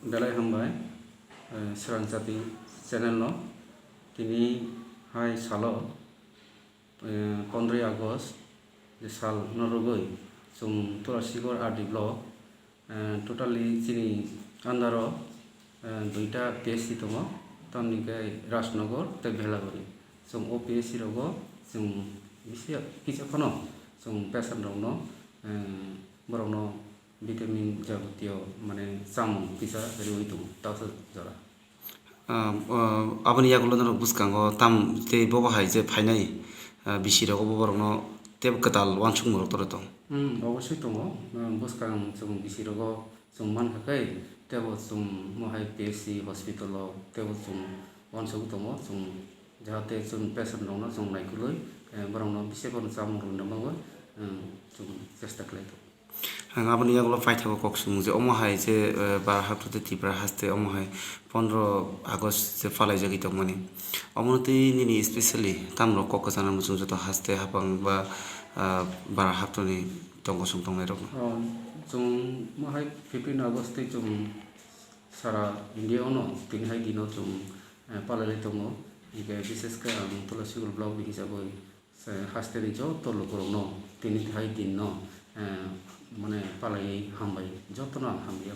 Dalai hambai serang jati channel no tini hai salo 15 Agust de sal norogoi sum Tulasigor RD block totally chini andaro duita PSC tongo tamni kai Rajnagar te Bhelaguri sum OPSC rogo sum bisia kisa kono sum patient rogno borokno vitamin jabutiyo mane samung kisa rioi tung tawsa jara aboni yagulo no buskango tam te bobo hai je phainai bisiro go borokno teb katal wansung moro toro tong অবশ্যই tongo buskang sum bisirogo sum man hakai tebo sum mohai PSC hospital tebo sum wansung tongo sum jahate sum patient rogno sum naikuloi borokno bisekon samung rogno mango sum chesta khlai to aboni yagulo paithago koksum je omo hai je bar hapte tipra haste omo hai 15 Agust je falai jagi tongmani omonoti nini especially tamro kokosana musung joto haste hapang ba bar haptoni tongo sum tongnai rok sum mohai 15 August te sum sara India no tin hai dino sum palai tongo ike bises ka Tulasigor block bi hisaboi haste ri jo tolo korno tin hai din no mane palai hambai jotona hambiya